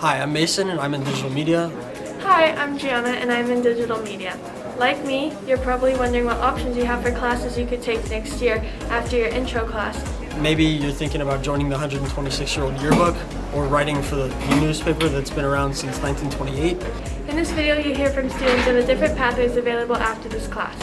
Hi, I'm Mason and I'm in digital media. Hi, I'm Gianna and I'm in digital media. Like me, you're probably wondering what options you have for classes you could take next year after your intro class. Maybe you're thinking about joining the 126-year-old yearbook or writing for the newspaper that's been around since 1928. In this video, you hear from students on the different pathways available after this class.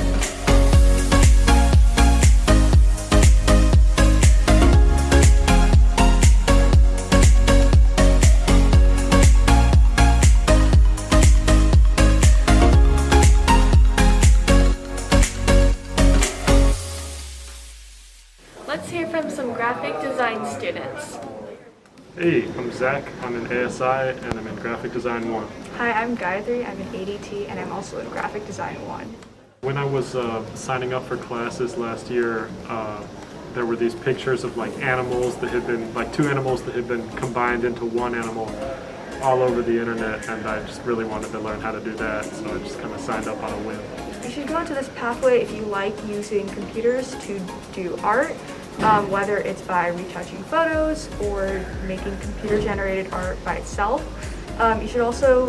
Let's hear from some graphic design students. Hey, I'm Zach. I'm in ASI and I'm in Graphic Design 1. Hi, I'm Gayatri. I'm in ADT and I'm also in Graphic Design 1. When I was signing up for classes last year, there were these pictures of animals that had been, two animals that had been combined into one animal all over the internet, and I just really wanted to learn how to do that, so I just kind of signed up on a whim. You should go into this pathway if you like using computers to do art, whether it's by retouching photos or making computer-generated art by itself. You should also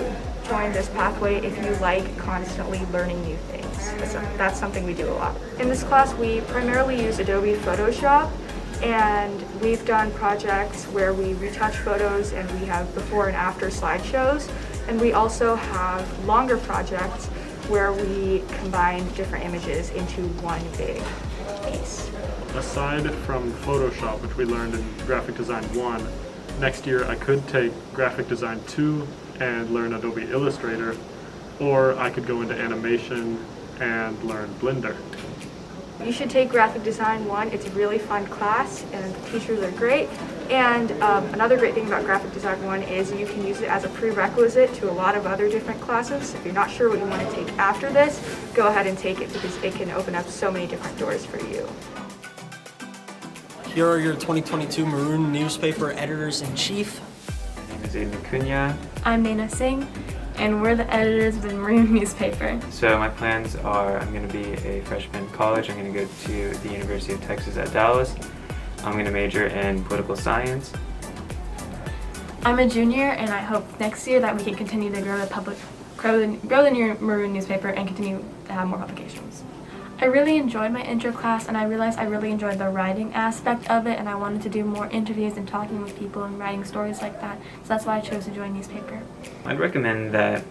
join this pathway if you like constantly learning new things. That's something we do a lot. In this class, we primarily use Adobe Photoshop, and we've done projects where we retouch photos and we have before and after slideshows, and we also have longer projects where we combine different images into one big piece. Aside from Photoshop, which we learned in Graphic Design 1, next year I could take Graphic Design 2 and learn Adobe Illustrator, or I could go into animation and learn Blender. You should take Graphic Design 1. It's a really fun class and the teachers are great. And another great thing about Graphic Design 1 is you can use it as a prerequisite to a lot of other different classes. If you're not sure what you want to take after this, go ahead and take it because it can open up so many different doors for you. Here are your 2022 Maroon newspaper editors-in-chief. My name is Aiden Cunha. I'm Naina Singh, and we're the editors of the Maroon newspaper. So my plans are I'm going to be a freshman in college. I'm going to go to the University of Texas at Dallas. I'm going to major in political science. I'm a junior, and I hope next year that we can continue to grow the Maroon newspaper and continue to have more publications. I really enjoyed my intro class, and I realized I really enjoyed the writing aspect of it, and I wanted to do more interviews and talking with people and writing stories like that, so that's why I chose to join newspaper. I'd recommend that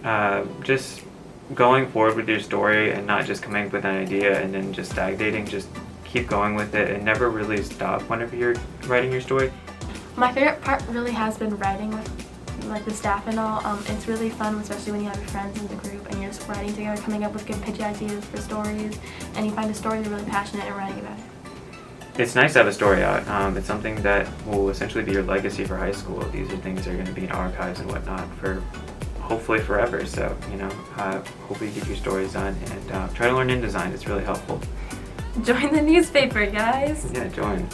just going forward with your story and not just coming up with an idea and then just stagnating, just keep going with it and never really stop whenever you're writing your story. My favorite part really has been writing with the staff and all. It's really fun, especially when you have your friends in the group and you're just writing together, coming up with good pitch ideas for stories, and you find a story you're really passionate in writing about it. It's nice to have a story out. It's something that will essentially be your legacy for high school. These are things that are going to be in archives and whatnot for hopefully forever. So, hopefully you get your stories done and try to learn InDesign. It's really helpful. Join the newspaper, guys! Yeah, join.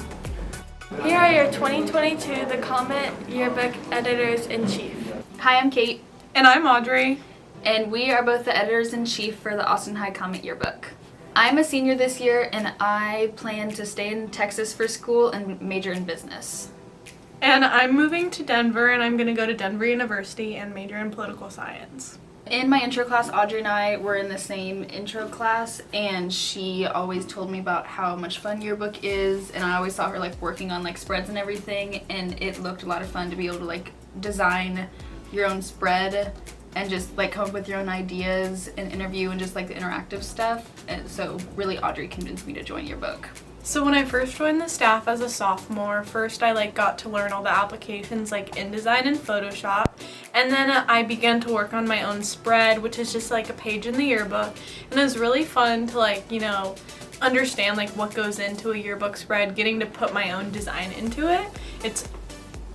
Here are your 2022 The Comment Yearbook Editors-in-Chief. Hi, I'm Kate. And I'm Audrey. And we are both the editors-in-chief for the Austin High Comment Yearbook. I'm a senior this year, and I plan to stay in Texas for school and major in business. And I'm moving to Denver, and I'm going to go to Denver University and major in political science. In my intro class, Audrey and I were in the same intro class, and she always told me about how much fun Yearbook is, and I always saw her working on spreads and everything, and it looked a lot of fun to be able to design your own spread and just come up with your own ideas and interview and just the interactive stuff. And so really Audrey convinced me to join Yearbook. So when I first joined the staff as a sophomore, first I got to learn all the applications InDesign and Photoshop, and then I began to work on my own spread, which is just a page in the yearbook, and it was really fun to understand what goes into a yearbook spread, getting to put my own design into it.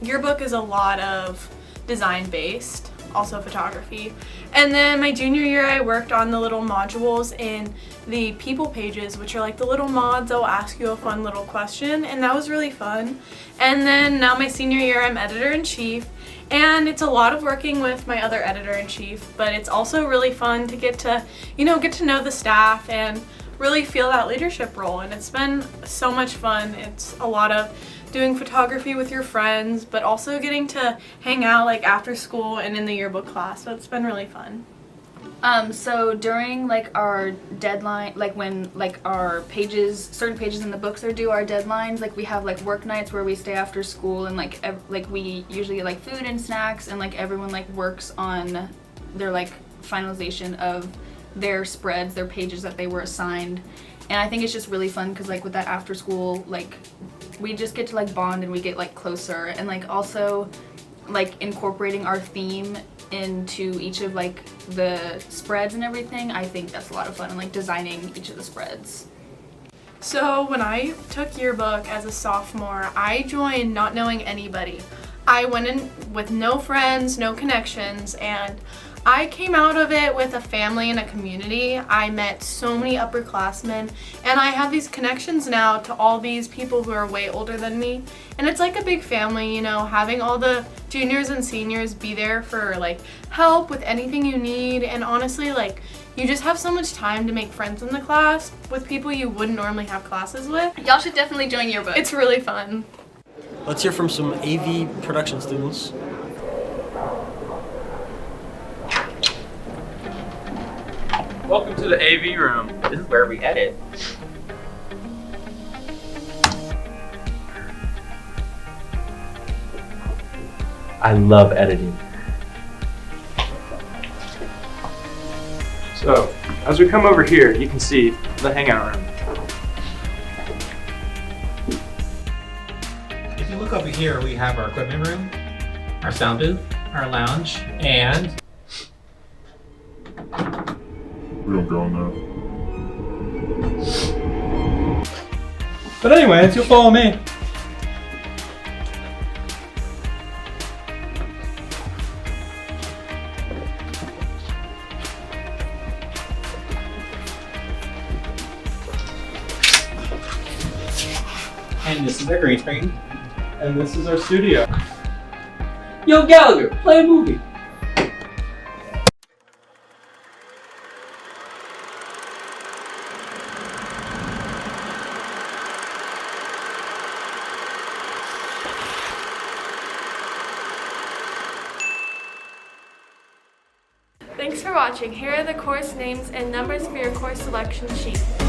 Yearbook is a lot of design based, also photography. And then my junior year I worked on the little modules in the people pages, which are the little mods that will ask you a fun little question, and that was really fun. And then now my senior year I'm editor-in-chief, and it's a lot of working with my other editor-in-chief, but it's also really fun to get to know the staff and really feel that leadership role, and it's been so much fun. It's a lot of doing photography with your friends, but also getting to hang out like after school and in the yearbook class. So it's been really fun. So during like our deadline, like when like our pages, certain pages in the books are due, our deadlines, like we have like work nights where we stay after school and like we usually get like food and snacks, and like everyone like works on their like finalization of their spreads, their pages that they were assigned. And I think it's just really fun because like with that after school, like we just get to like bond and we get like closer, and like also like incorporating our theme into each of like the spreads and everything. I think that's a lot of fun, and like designing each of the spreads. So when I took yearbook as a sophomore, I joined not knowing anybody. I went in with no friends, no connections, and I came out of it with a family and a community. I met so many upperclassmen, and I have these connections now to all these people who are way older than me. And it's like a big family, you know, having all the juniors and seniors be there for like help with anything you need. And honestly, like you just have so much time to make friends in the class with people you wouldn't normally have classes with. Y'all should definitely join Yearbook. It's really fun. Let's hear from some AV production students. Welcome to the AV room. This is where we edit. I love editing. So, as we come over here, you can see the hangout room. If you look over here, we have our equipment room, our sound booth, our lounge, and we don't go in there. But anyways, you'll follow me. and this is our green screen. And this is our studio. Yo, Gallagher, play a movie. Thanks for watching. Here are the course names and numbers for your course selection sheet.